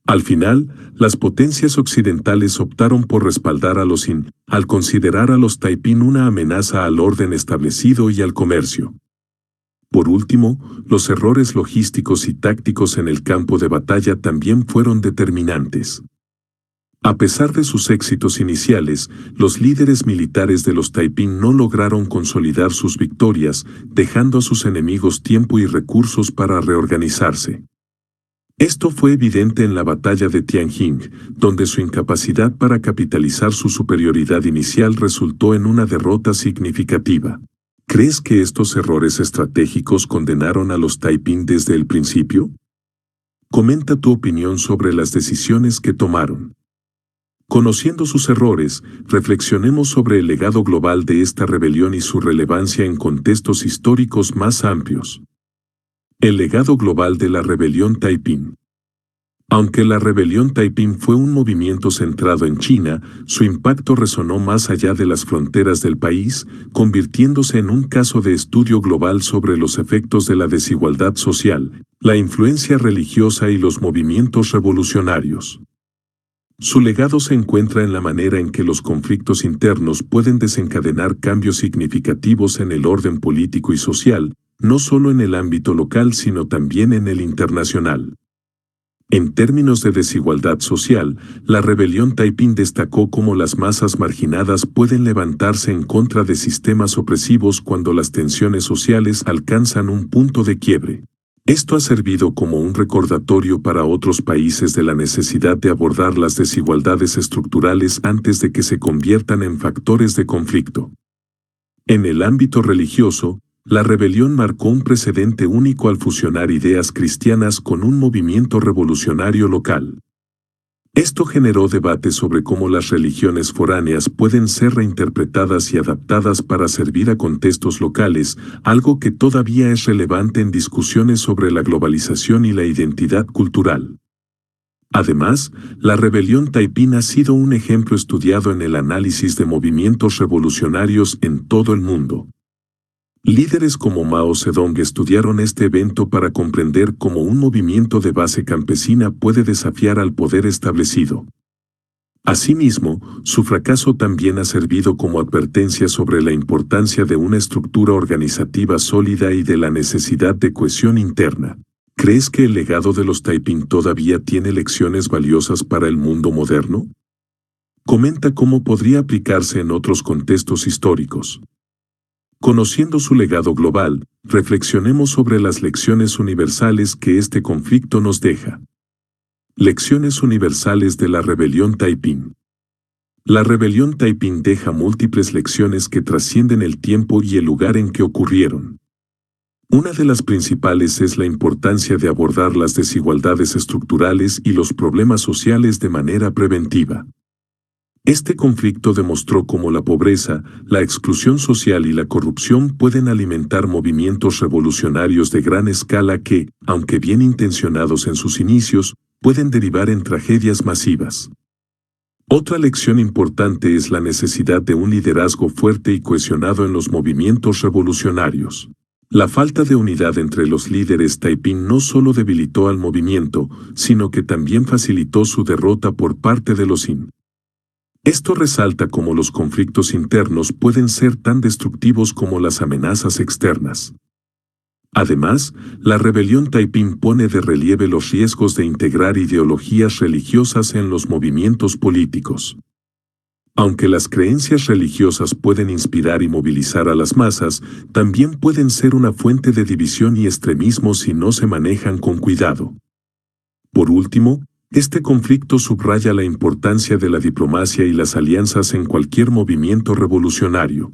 Al final, las potencias occidentales optaron por respaldar a los Qing, al considerar a los Taiping una amenaza al orden establecido y al comercio. Por último, los errores logísticos y tácticos en el campo de batalla también fueron determinantes. A pesar de sus éxitos iniciales, los líderes militares de los Taiping no lograron consolidar sus victorias, dejando a sus enemigos tiempo y recursos para reorganizarse. Esto fue evidente en la batalla de Tianjin, donde su incapacidad para capitalizar su superioridad inicial resultó en una derrota significativa. ¿Crees que estos errores estratégicos condenaron a los Taiping desde el principio? Comenta tu opinión sobre las decisiones que tomaron. Conociendo sus errores, reflexionemos sobre el legado global de esta rebelión y su relevancia en contextos históricos más amplios. El legado global de la rebelión Taiping. Aunque la rebelión Taiping fue un movimiento centrado en China, su impacto resonó más allá de las fronteras del país, convirtiéndose en un caso de estudio global sobre los efectos de la desigualdad social, la influencia religiosa y los movimientos revolucionarios. Su legado se encuentra en la manera en que los conflictos internos pueden desencadenar cambios significativos en el orden político y social, no solo en el ámbito local sino también en el internacional. En términos de desigualdad social, la rebelión Taiping destacó cómo las masas marginadas pueden levantarse en contra de sistemas opresivos cuando las tensiones sociales alcanzan un punto de quiebre. Esto ha servido como un recordatorio para otros países de la necesidad de abordar las desigualdades estructurales antes de que se conviertan en factores de conflicto. En el ámbito religioso, la rebelión marcó un precedente único al fusionar ideas cristianas con un movimiento revolucionario local. Esto generó debate sobre cómo las religiones foráneas pueden ser reinterpretadas y adaptadas para servir a contextos locales, algo que todavía es relevante en discusiones sobre la globalización y la identidad cultural. Además, la rebelión taipín ha sido un ejemplo estudiado en el análisis de movimientos revolucionarios en todo el mundo. Líderes como Mao Zedong estudiaron este evento para comprender cómo un movimiento de base campesina puede desafiar al poder establecido. Asimismo, su fracaso también ha servido como advertencia sobre la importancia de una estructura organizativa sólida y de la necesidad de cohesión interna. ¿Crees que el legado de los taiping todavía tiene lecciones valiosas para el mundo moderno? Comenta cómo podría aplicarse en otros contextos históricos. Conociendo su legado global, reflexionemos sobre las lecciones universales que este conflicto nos deja. Lecciones universales de la rebelión taiping. La rebelión taiping deja múltiples lecciones que trascienden el tiempo y el lugar en que ocurrieron. Una de las principales es la importancia de abordar las desigualdades estructurales y los problemas sociales de manera preventiva. Este conflicto demostró cómo la pobreza, la exclusión social y la corrupción pueden alimentar movimientos revolucionarios de gran escala que, aunque bien intencionados en sus inicios, pueden derivar en tragedias masivas. Otra lección importante es la necesidad de un liderazgo fuerte y cohesionado en los movimientos revolucionarios. La falta de unidad entre los líderes taiping no solo debilitó al movimiento, sino que también facilitó su derrota por parte de los IN. Esto resalta cómo los conflictos internos pueden ser tan destructivos como las amenazas externas. Además, la rebelión taiping pone de relieve los riesgos de integrar ideologías religiosas en los movimientos políticos. Aunque las creencias religiosas pueden inspirar y movilizar a las masas, también pueden ser una fuente de división y extremismo si no se manejan con cuidado. Por último, este conflicto subraya la importancia de la diplomacia y las alianzas en cualquier movimiento revolucionario.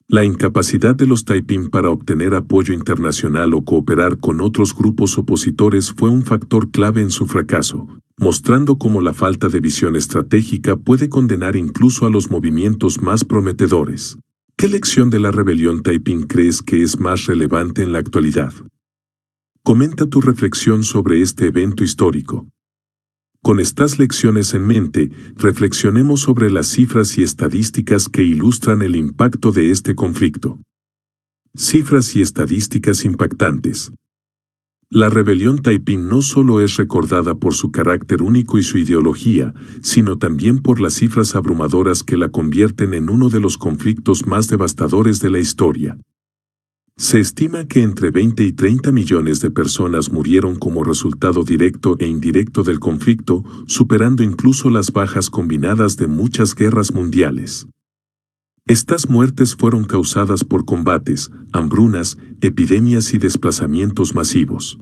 La incapacidad de los taiping para obtener apoyo internacional o cooperar con otros grupos opositores fue un factor clave en su fracaso, mostrando cómo la falta de visión estratégica puede condenar incluso a los movimientos más prometedores. ¿Qué lección de la rebelión taiping crees que es más relevante en la actualidad? Comenta tu reflexión sobre este evento histórico. Con estas lecciones en mente, reflexionemos sobre las cifras y estadísticas que ilustran el impacto de este conflicto. Cifras y estadísticas impactantes. La rebelión taiping no solo es recordada por su carácter único y su ideología, sino también por las cifras abrumadoras que la convierten en uno de los conflictos más devastadores de la historia. Se estima que entre 20 y 30 millones de personas murieron como resultado directo e indirecto del conflicto, superando incluso las bajas combinadas de muchas guerras mundiales. Estas muertes fueron causadas por combates, hambrunas, epidemias y desplazamientos masivos.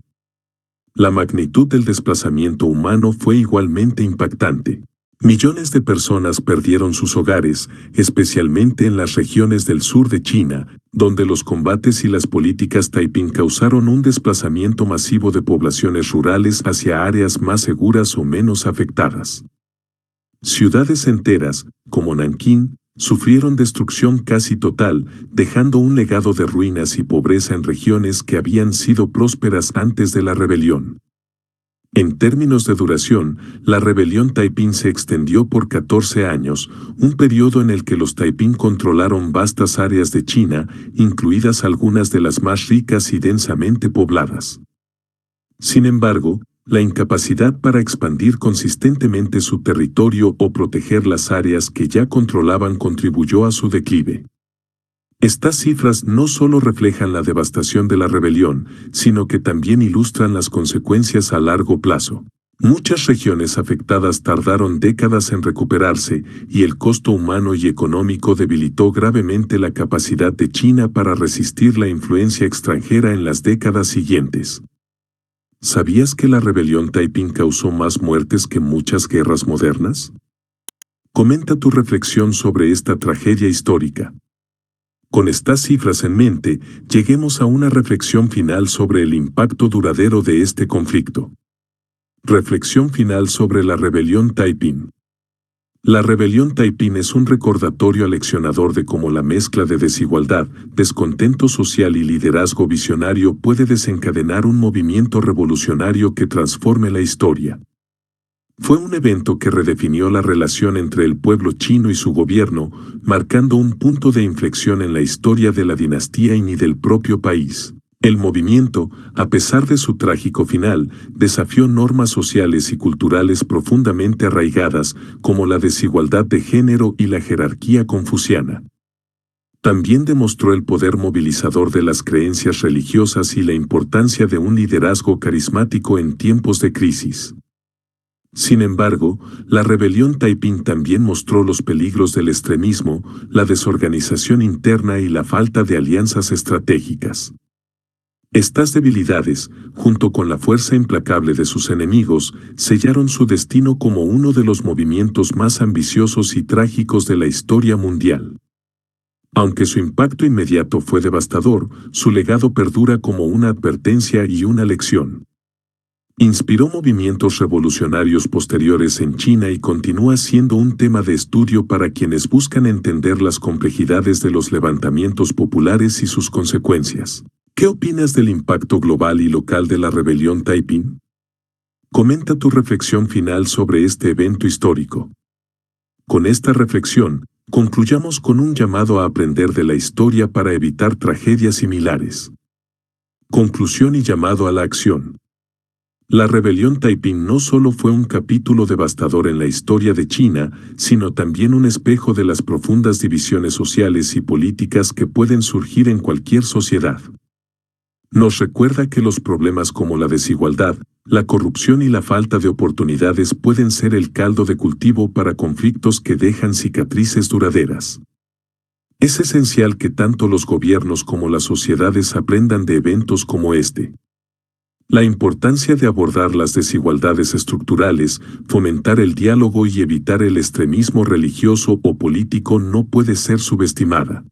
La magnitud del desplazamiento humano fue igualmente impactante. Millones de personas perdieron sus hogares, especialmente en las regiones del sur de China, donde los combates y las políticas taiping causaron un desplazamiento masivo de poblaciones rurales hacia áreas más seguras o menos afectadas. Ciudades enteras, como Nankín, sufrieron destrucción casi total, dejando un legado de ruinas y pobreza en regiones que habían sido prósperas antes de la rebelión. En términos de duración, la rebelión taiping se extendió por 14 años, un periodo en el que los taiping controlaron vastas áreas de China, incluidas algunas de las más ricas y densamente pobladas. Sin embargo, la incapacidad para expandir consistentemente su territorio o proteger las áreas que ya controlaban contribuyó a su declive. Estas cifras no solo reflejan la devastación de la rebelión, sino que también ilustran las consecuencias a largo plazo. Muchas regiones afectadas tardaron décadas en recuperarse, y el costo humano y económico debilitó gravemente la capacidad de China para resistir la influencia extranjera en las décadas siguientes. ¿Sabías que la rebelión Taiping causó más muertes que muchas guerras modernas? Comenta tu reflexión sobre esta tragedia histórica. Con estas cifras en mente, lleguemos a una reflexión final sobre el impacto duradero de este conflicto. Reflexión final sobre la rebelión Taiping. La rebelión Taiping es un recordatorio aleccionador de cómo la mezcla de desigualdad, descontento social y liderazgo visionario puede desencadenar un movimiento revolucionario que transforme la historia. Fue un evento que redefinió la relación entre el pueblo chino y su gobierno, marcando un punto de inflexión en la historia de la dinastía y del propio país. El movimiento, a pesar de su trágico final, desafió normas sociales y culturales profundamente arraigadas, como la desigualdad de género y la jerarquía confuciana. También demostró el poder movilizador de las creencias religiosas y la importancia de un liderazgo carismático en tiempos de crisis. Sin embargo, la rebelión Taiping también mostró los peligros del extremismo, la desorganización interna y la falta de alianzas estratégicas. Estas debilidades, junto con la fuerza implacable de sus enemigos, sellaron su destino como uno de los movimientos más ambiciosos y trágicos de la historia mundial. Aunque su impacto inmediato fue devastador, su legado perdura como una advertencia y una lección. Inspiró movimientos revolucionarios posteriores en China y continúa siendo un tema de estudio para quienes buscan entender las complejidades de los levantamientos populares y sus consecuencias. ¿Qué opinas del impacto global y local de la rebelión Taiping? Comenta tu reflexión final sobre este evento histórico. Con esta reflexión, concluyamos con un llamado a aprender de la historia para evitar tragedias similares. Conclusión y llamado a la acción. La rebelión Taiping no solo fue un capítulo devastador en la historia de China, sino también un espejo de las profundas divisiones sociales y políticas que pueden surgir en cualquier sociedad. Nos recuerda que los problemas como la desigualdad, la corrupción y la falta de oportunidades pueden ser el caldo de cultivo para conflictos que dejan cicatrices duraderas. Es esencial que tanto los gobiernos como las sociedades aprendan de eventos como este. La importancia de abordar las desigualdades estructurales, fomentar el diálogo y evitar el extremismo religioso o político no puede ser subestimada.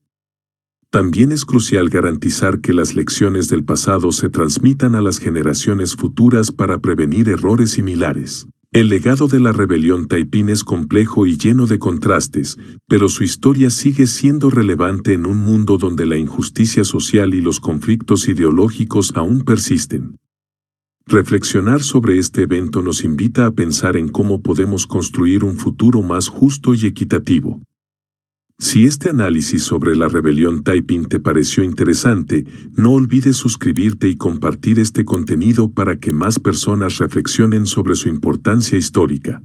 También es crucial garantizar que las lecciones del pasado se transmitan a las generaciones futuras para prevenir errores similares. El legado de la rebelión Taiping es complejo y lleno de contrastes, pero su historia sigue siendo relevante en un mundo donde la injusticia social y los conflictos ideológicos aún persisten. Reflexionar sobre este evento nos invita a pensar en cómo podemos construir un futuro más justo y equitativo. Si este análisis sobre la rebelión Taiping te pareció interesante, no olvides suscribirte y compartir este contenido para que más personas reflexionen sobre su importancia histórica.